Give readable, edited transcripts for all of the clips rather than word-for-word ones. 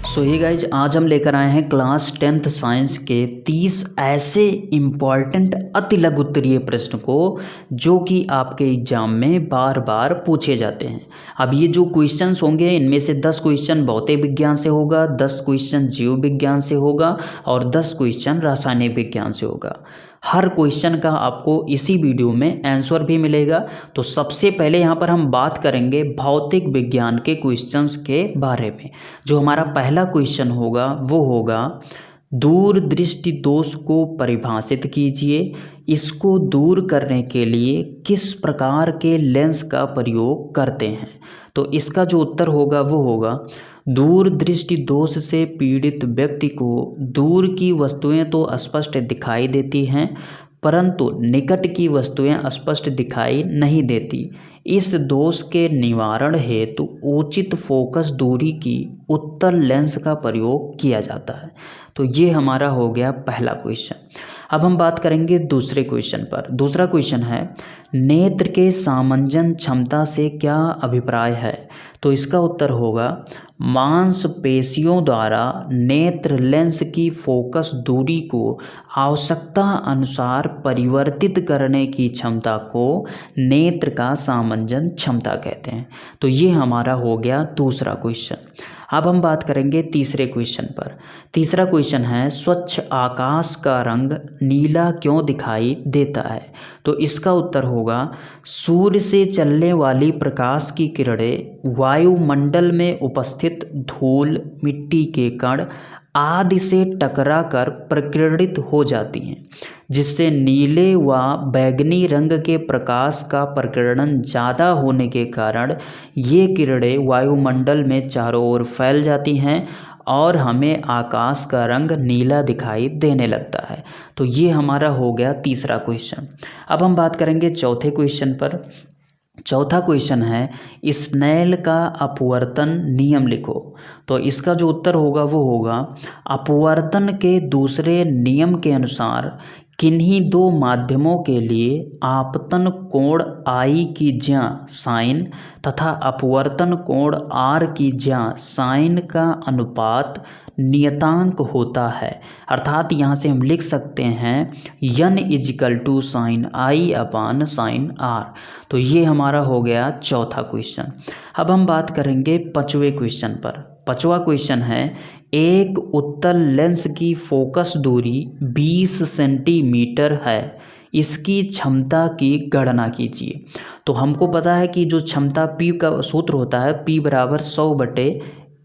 सो ये गाइज आज हम लेकर आए हैं क्लास 10th साइंस के 30 ऐसे इम्पॉर्टेंट अति लघु उत्तरीय प्रश्न को जो कि आपके एग्जाम में बार बार पूछे जाते हैं। अब ये जो क्वेश्चंस होंगे इनमें से 10 क्वेश्चन भौतिक विज्ञान से होगा, 10 क्वेश्चन जीव विज्ञान से होगा और 10 क्वेश्चन रासायनिक विज्ञान से होगा। हर क्वेश्चन का आपको इसी वीडियो में आंसर भी मिलेगा। तो सबसे पहले यहाँ पर हम बात करेंगे भौतिक विज्ञान के क्वेश्चंस के बारे में। जो हमारा पहला क्वेश्चन होगा वो होगा दूरदृष्टि दोष को परिभाषित कीजिए। इसको दूर करने के लिए किस प्रकार के लेंस का प्रयोग करते हैं। तो इसका जो उत्तर होगा वो होगा दूरदृष्टि दोष से पीड़ित व्यक्ति को दूर की वस्तुएं तो स्पष्ट दिखाई देती हैं परंतु निकट की वस्तुएं स्पष्ट दिखाई नहीं देती। इस दोष के निवारण हेतु उचित फोकस दूरी की उत्तल लेंस का प्रयोग किया जाता है। तो ये हमारा हो गया पहला क्वेश्चन। अब हम बात करेंगे दूसरे क्वेश्चन पर। दूसरा क्वेश्चन है नेत्र के सामंजन क्षमता से क्या अभिप्राय है। तो इसका उत्तर होगा मांसपेशियों द्वारा नेत्र लेंस की फोकस दूरी को आवश्यकता अनुसार परिवर्तित करने की क्षमता को नेत्र का सामंजन क्षमता कहते हैं। तो ये हमारा हो गया दूसरा क्वेश्चन। अब हम बात करेंगे तीसरे क्वेश्चन पर। तीसरा क्वेश्चन है स्वच्छ आकाश का रंग नीला क्यों दिखाई देता है। तो इसका उत्तर होगा सूर्य से चलने वाली प्रकाश की किरणें वायुमंडल में उपस्थित धूल, मिट्टी के कण आदि से टकराकर प्रकीर्णित हो जाती हैं जिससे नीले व बैंगनी रंग के प्रकाश का प्रकीर्णन ज़्यादा होने के कारण ये किरणें वायुमंडल में चारों ओर फैल जाती हैं और हमें आकाश का रंग नीला दिखाई देने लगता है। तो ये हमारा हो गया तीसरा क्वेश्चन। अब हम बात करेंगे चौथे क्वेश्चन पर। चौथा क्वेश्चन है स्नेल का अपवर्तन नियम लिखो। तो इसका जो उत्तर होगा वो होगा अपवर्तन के दूसरे नियम के अनुसार किन्हीं दो माध्यमों के लिए आपतन कोण आई की ज्या साइन तथा अपवर्तन कोण आर की ज्या साइन का अनुपात नियतांक होता है। अर्थात यहाँ से हम लिख सकते हैं n = sine i upon sine r. तो ये हमारा हो गया चौथा क्वेश्चन। अब हम बात करेंगे पांचवें क्वेश्चन पर। पांचवा क्वेश्चन है एक उत्तल लेंस की फोकस दूरी 20 सेंटीमीटर है, इसकी क्षमता की गणना कीजिए। तो हमको पता है कि जो क्षमता P का सूत्र होता है P =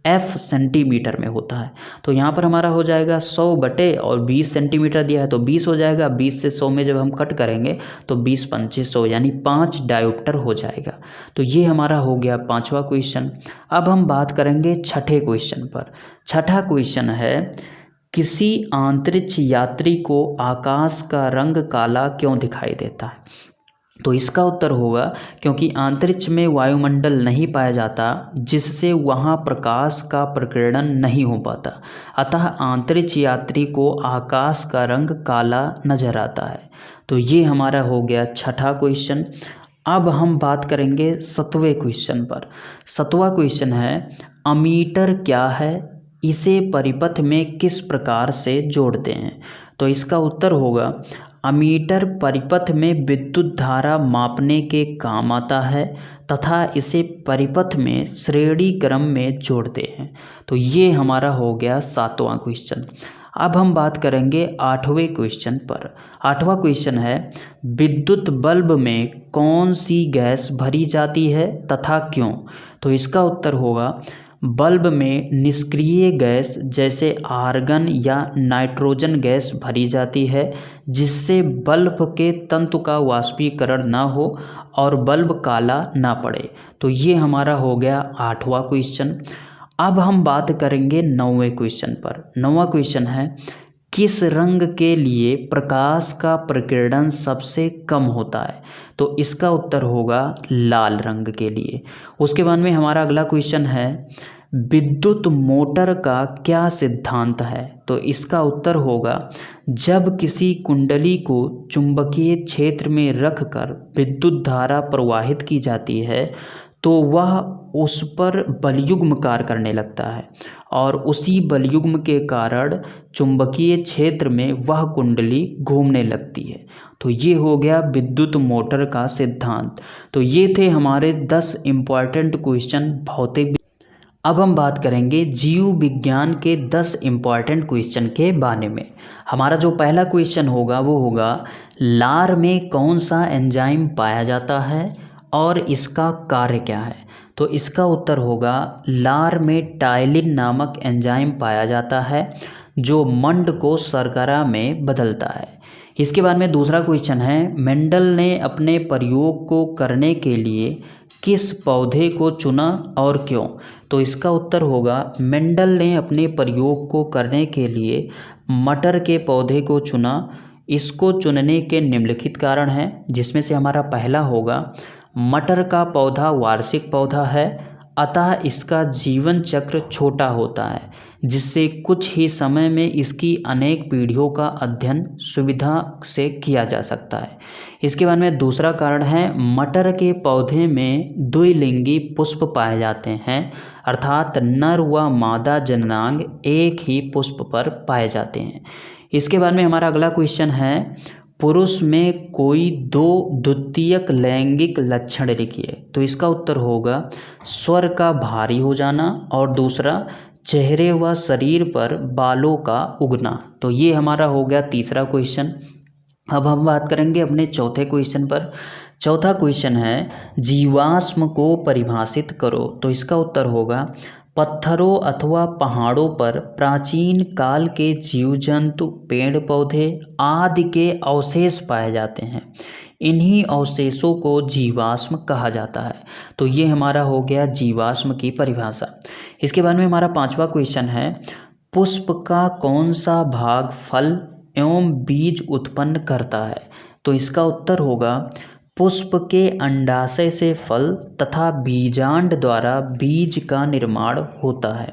100/f सेंटीमीटर में होता है। तो यहाँ पर हमारा हो जाएगा 100 और 20 सेंटीमीटर दिया है तो 20 हो जाएगा। 20 से 100 में जब हम कट करेंगे तो 20 × 5 = 100 यानी 5 डायोप्टर हो जाएगा। तो ये हमारा हो गया पांचवा क्वेश्चन। अब हम बात करेंगे छठे क्वेश्चन पर। छठा क्वेश्चन है किसी अंतरिक्ष यात्री को आकाश का रंग काला क्यों दिखाई देता है। तो इसका उत्तर होगा क्योंकि अंतरिक्ष में वायुमंडल नहीं पाया जाता जिससे वहाँ प्रकाश का प्रकीर्णन नहीं हो पाता, अतः अंतरिक्ष यात्री को आकाश का रंग काला नजर आता है। तो ये हमारा हो गया छठा क्वेश्चन। अब हम बात करेंगे सातवें क्वेश्चन पर। सातवां क्वेश्चन है अमीटर क्या है, इसे परिपथ में किस प्रकार से जोड़ते हैं। तो इसका उत्तर होगा अमीटर परिपथ में विद्युत धारा मापने के काम आता है तथा इसे परिपथ में श्रेणी क्रम में जोड़ते हैं। तो ये हमारा हो गया सातवां क्वेश्चन। अब हम बात करेंगे आठवें क्वेश्चन पर। आठवां क्वेश्चन है विद्युत बल्ब में कौन सी गैस भरी जाती है तथा क्यों। तो इसका उत्तर होगा बल्ब में निष्क्रिय गैस जैसे आर्गन या नाइट्रोजन गैस भरी जाती है जिससे बल्ब के तंतु का वाष्पीकरण न हो और बल्ब काला ना पड़े। तो ये हमारा हो गया आठवां क्वेश्चन। अब हम बात करेंगे नौवें क्वेश्चन पर। नौवां क्वेश्चन है किस रंग के लिए प्रकाश का प्रकीर्णन सबसे कम होता है। तो इसका उत्तर होगा लाल रंग के लिए। उसके बाद में हमारा अगला क्वेश्चन है विद्युत मोटर का क्या सिद्धांत है। तो इसका उत्तर होगा जब किसी कुंडली को चुंबकीय क्षेत्र में रखकर विद्युत धारा प्रवाहित की जाती है तो वह उस पर बलयुग्म कार्य करने लगता है और उसी बलयुग्म के कारण चुंबकीय क्षेत्र में वह कुंडली घूमने लगती है। तो ये हो गया विद्युत मोटर का सिद्धांत। तो ये थे हमारे 10 इम्पॉर्टेंट क्वेश्चन भौतिक। अब हम बात करेंगे जीव विज्ञान के 10 इम्पॉर्टेंट क्वेश्चन के बारे में। हमारा जो पहला क्वेश्चन होगा वो होगा, लार में कौन सा एंजाइम पाया जाता है और इसका कार्य क्या है। तो इसका उत्तर होगा, लार में टाइलिन नामक एंजाइम पाया जाता है जो मंड को शर्करा में बदलता है। इसके बाद में दूसरा क्वेश्चन है, मेंडल ने अपने प्रयोग को करने के लिए किस पौधे को चुना और क्यों। तो इसका उत्तर होगा, मेंडल ने अपने प्रयोग को करने के लिए मटर के पौधे को चुना। इसको चुनने के निम्नलिखित कारण हैं, जिसमें से हमारा पहला होगा, मटर का पौधा वार्षिक पौधा है, अतः इसका जीवन चक्र छोटा होता है, जिससे कुछ ही समय में इसकी अनेक पीढ़ियों का अध्ययन सुविधा से किया जा सकता है। इसके बाद में दूसरा कारण है, मटर के पौधे में द्विलिंगी पुष्प पाए जाते हैं, अर्थात नर व मादा जननांग एक ही पुष्प पर पाए जाते हैं। इसके बाद में हमारा अगला क्वेश्चन है, पुरुष में कोई 2 द्वितीयक लैंगिक लक्षण लिखिए। तो इसका उत्तर होगा, स्वर का भारी हो जाना और दूसरा चेहरे व शरीर पर बालों का उगना। तो ये हमारा हो गया तीसरा क्वेश्चन। अब हम बात करेंगे अपने चौथे क्वेश्चन पर। चौथा क्वेश्चन है, जीवाश्म को परिभाषित करो। तो इसका उत्तर होगा, पत्थरों अथवा पहाड़ों पर प्राचीन काल के जीव जंतु, पेड़ पौधे आदि के अवशेष पाए जाते हैं। इन्हीं अवशेषों को जीवाश्म कहा जाता है। तो ये हमारा हो गया जीवाश्म की परिभाषा। इसके बाद में हमारा पांचवा क्वेश्चन है, पुष्प का कौन सा भाग फल एवं बीज उत्पन्न करता है। तो इसका उत्तर होगा, पुष्प के अंडाशय से फल तथा बीजांड द्वारा बीज का निर्माण होता है।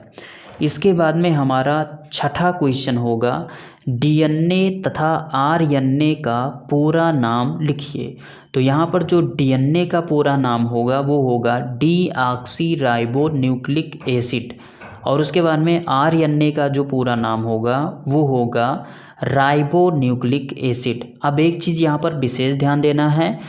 इसके बाद में हमारा छठा क्वेश्चन होगा, डीएनए तथा आरएनए का पूरा नाम लिखिए। तो यहाँ पर जो डीएनए का पूरा नाम होगा वो होगा डीऑक्सी राइबो न्यूक्लिक एसिड, और उसके बाद में आरएनए का जो पूरा नाम होगा वो होगा राइबो न्यूक्लिक एसिड। अब एक चीज़ यहाँ पर विशेष ध्यान देना है,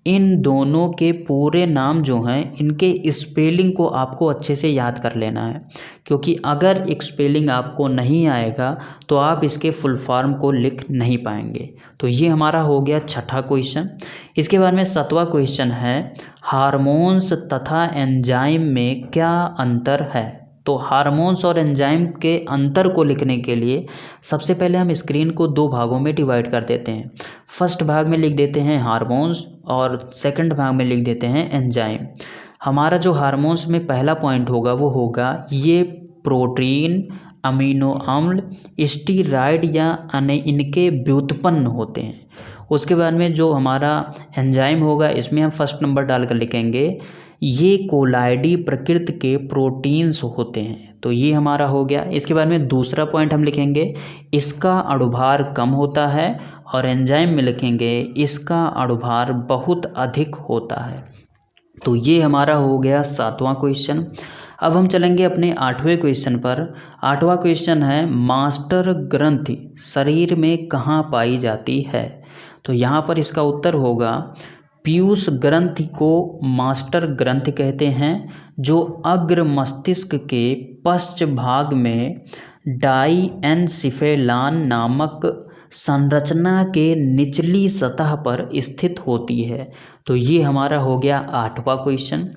इन दोनों के पूरे नाम जो हैं इनके स्पेलिंग को आपको अच्छे से याद कर लेना है, क्योंकि अगर एक स्पेलिंग आपको नहीं आएगा तो आप इसके फुल फॉर्म को लिख नहीं पाएंगे। तो ये हमारा हो गया छठा क्वेश्चन। इसके बाद में सातवां क्वेश्चन है, हार्मोन्स तथा एंजाइम में क्या अंतर है। तो हार्मोन्स और एंजाइम के अंतर को लिखने के लिए सबसे पहले हम स्क्रीन को 2 भागों में डिवाइड कर देते हैं। फर्स्ट भाग में लिख देते हैं हार्मोन्स और सेकंड भाग में लिख देते हैं एंजाइम। हमारा जो हार्मोन्स में पहला पॉइंट होगा वो होगा, ये प्रोटीन, अमीनो अम्ल, स्टीरॉयड या इनके व्युत्पन्न होते हैं। उसके बाद में जो हमारा एंजाइम होगा इसमें हम फर्स्ट नंबर डालकर लिखेंगे, ये कोलाइडी प्रकृति के प्रोटीन्स होते हैं। तो ये हमारा हो गया। इसके बाद में दूसरा पॉइंट हम लिखेंगे, इसका अणुभार कम होता है, और एंजाइम में लिखेंगे इसका अणुभार बहुत अधिक होता है। तो ये हमारा हो गया सातवां क्वेश्चन। अब हम चलेंगे अपने 8वें क्वेश्चन पर। 8वां क्वेश्चन है, मास्टर ग्रंथि शरीर में कहाँ पाई जाती है। तो यहाँ पर इसका उत्तर होगा, पीयूष ग्रंथि को मास्टर ग्रंथि कहते हैं, जो अग्र मस्तिष्क के पश्च भाग में डाइएन्सिफेलान नामक संरचना के निचली सतह पर स्थित होती है। तो ये हमारा हो गया 8वां क्वेश्चन।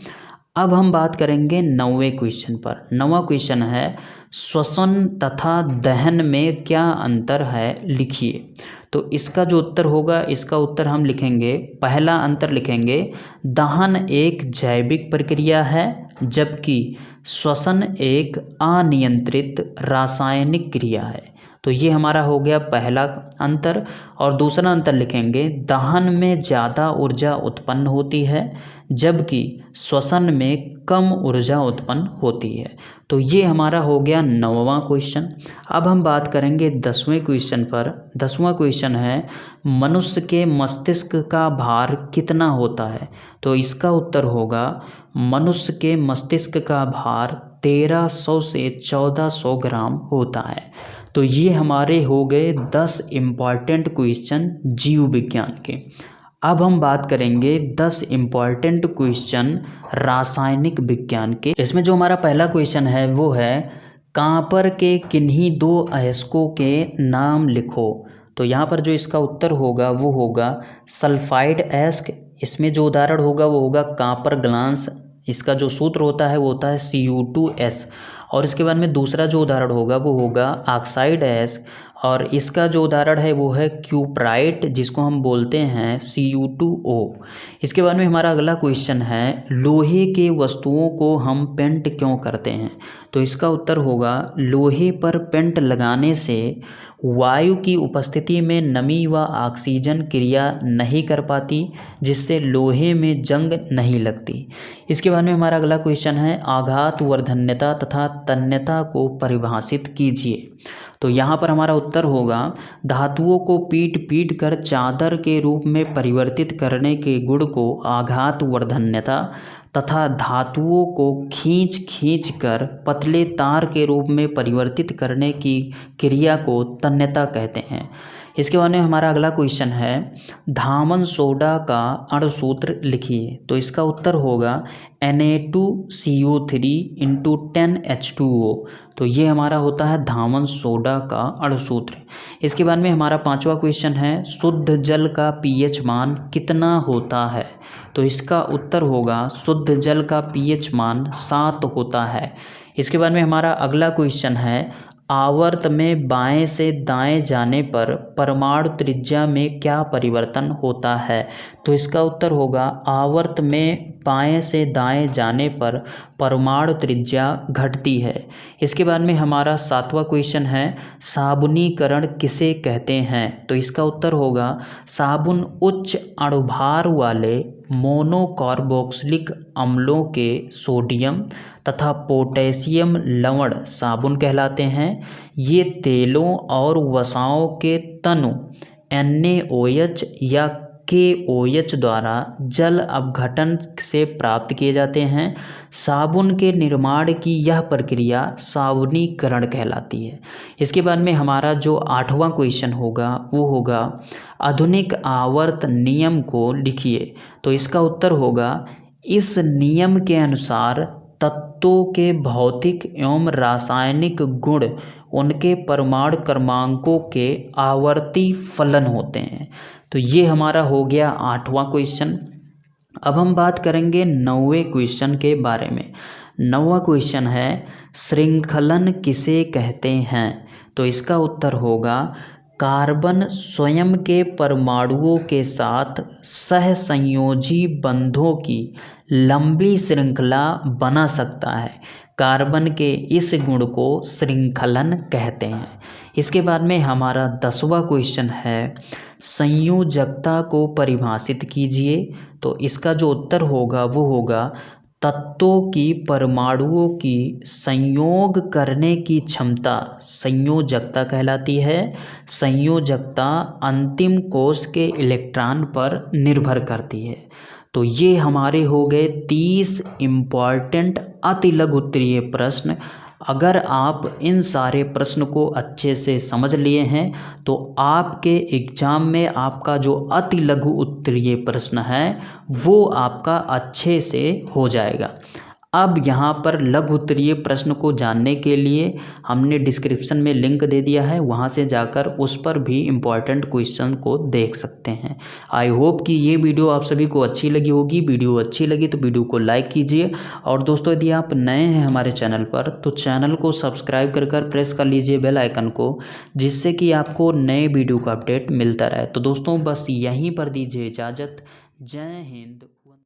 अब हम बात करेंगे 9वें क्वेश्चन पर। 9वां क्वेश्चन है, श्वसन तथा दहन में क्या अंतर है, लिखिए। तो इसका जो उत्तर होगा, इसका उत्तर हम लिखेंगे, पहला अंतर लिखेंगे, दहन एक जैविक प्रक्रिया है जबकि श्वसन एक अनियंत्रित रासायनिक क्रिया है। तो ये हमारा हो गया पहला अंतर। और दूसरा अंतर लिखेंगे, दहन में ज़्यादा ऊर्जा उत्पन्न होती है जबकि श्वसन में कम ऊर्जा उत्पन्न होती है। तो ये हमारा हो गया 9वां क्वेश्चन। अब हम बात करेंगे 10वें क्वेश्चन पर। 10वां क्वेश्चन है, मनुष्य के मस्तिष्क का भार कितना होता है? तो इसका उत्तर होगा, मनुष्य के मस्तिष्क का भार 1300 से 1400 ग्राम होता है। तो ये हमारे हो गए 10 इम्पॉर्टेंट क्वेश्चन जीव विज्ञान के। अब हम बात करेंगे 10 इम्पॉर्टेंट क्वेश्चन रासायनिक विज्ञान के। इसमें जो हमारा पहला क्वेश्चन है वो है, कॉपर के किन्हीं 2 अयस्कों के नाम लिखो। तो यहाँ पर जो इसका उत्तर होगा वो होगा सल्फाइड अयस्क। इसमें जो उदाहरण होगा वो होगा कॉपर ग्लास। इसका जो सूत्र होता है वो होता है Cu2S। और इसके बाद में दूसरा जो उदाहरण होगा वो होगा ऑक्साइड अयस्क, और इसका जो उदाहरण है वो है क्यूप्राइट, जिसको हम बोलते हैं Cu2O। इसके बाद में हमारा अगला क्वेश्चन है, लोहे के वस्तुओं को हम पेंट क्यों करते हैं? तो इसका उत्तर होगा, लोहे पर पेंट लगाने से वायु की उपस्थिति में नमी व ऑक्सीजन क्रिया नहीं कर पाती, जिससे लोहे में जंग नहीं लगती। इसके बाद में हमारा अगला क्वेश्चन है, आघात वर्धन्यता तथा तन्यता को परिभाषित कीजिए। तो यहाँ पर हमारा उत्तर होगा, धातुओं को पीट पीट कर चादर के रूप में परिवर्तित करने के गुण को आघात वर्धन्यता तथा धातुओं को खींच खींच कर पतले तार के रूप में परिवर्तित करने की क्रिया को तन्यता कहते हैं। इसके बाद में हमारा अगला क्वेश्चन है, धामन सोडा का अणुसूत्र लिखिए। तो इसका उत्तर होगा Na2CO3 × 10H2O। तो ये हमारा होता है धामन सोडा का अणुसूत्र। इसके बाद में हमारा 5वां क्वेश्चन है, शुद्ध जल का pH मान कितना होता है? तो इसका उत्तर होगा, शुद्ध जल का pH मान 7 होता है। इसके बाद में हमारा अगला क्वेश्चन है, आवर्त में बाएं से दाएं जाने पर परमाणु त्रिज्या में क्या परिवर्तन होता है? तो इसका उत्तर होगा, आवर्त में बाएं से दाएं जाने पर परमाणु त्रिज्या घटती है। इसके बाद में हमारा 7वां क्वेश्चन है, साबुनीकरण किसे कहते हैं? तो इसका उत्तर होगा, साबुन उच्च अणुभार वाले मोनोकार्बोक्सिलिक अम्लों के सोडियम तथा पोटेशियम लवण साबुन कहलाते हैं। ये तेलों और वसाओं के तनु NaOH या KOH द्वारा जल अपघटन से प्राप्त किए जाते हैं। साबुन के निर्माण की यह प्रक्रिया साबुनीकरण कहलाती है। इसके बाद में हमारा जो 8वां क्वेश्चन होगा वो होगा, आधुनिक आवर्त नियम को लिखिए। तो इसका उत्तर होगा, इस नियम के अनुसार तत्वों के भौतिक एवं रासायनिक गुण उनके परमाणु क्रमांकों के आवर्ती फलन होते हैं। तो ये हमारा हो गया 8वां क्वेश्चन। अब हम बात करेंगे 9वें क्वेश्चन के बारे में। 9वां क्वेश्चन है, श्रृंखलन किसे कहते हैं? तो इसका उत्तर होगा, कार्बन स्वयं के परमाणुओं के साथ सहसंयोजी बंधों की लंबी श्रृंखला बना सकता है। कार्बन के इस गुण को श्रृंखलन कहते हैं। इसके बाद में हमारा 10वां क्वेश्चन है, संयोजकता को परिभाषित कीजिए। तो इसका जो उत्तर होगा वो होगा, तत्वों की परमाणुओं की संयोग करने की क्षमता संयोजकता कहलाती है। संयोजकता अंतिम कोश के इलेक्ट्रॉन पर निर्भर करती है। तो ये हमारे हो गए 30 इम्पॉर्टेंट अति लघु उत्तरीय प्रश्न। अगर आप इन सारे प्रश्न को अच्छे से समझ लिए हैं तो आपके एग्जाम में आपका जो अति लघु उत्तरीय प्रश्न है वो आपका अच्छे से हो जाएगा। अब यहाँ पर लघु उत्तरीय प्रश्न को जानने के लिए हमने डिस्क्रिप्शन में लिंक दे दिया है, वहाँ से जाकर उस पर भी इम्पॉर्टेंट क्वेश्चन को देख सकते हैं। आई होप कि ये वीडियो आप सभी को अच्छी लगी होगी। वीडियो अच्छी लगी तो वीडियो को लाइक कीजिए, और दोस्तों यदि आप नए हैं हमारे चैनल पर तो चैनल को सब्सक्राइब कर प्रेस कर लीजिए बेल आइकन को, जिससे कि आपको नए वीडियो का अपडेट मिलता रहे। तो दोस्तों बस यहीं पर दीजिए इजाज़त। जय हिंद।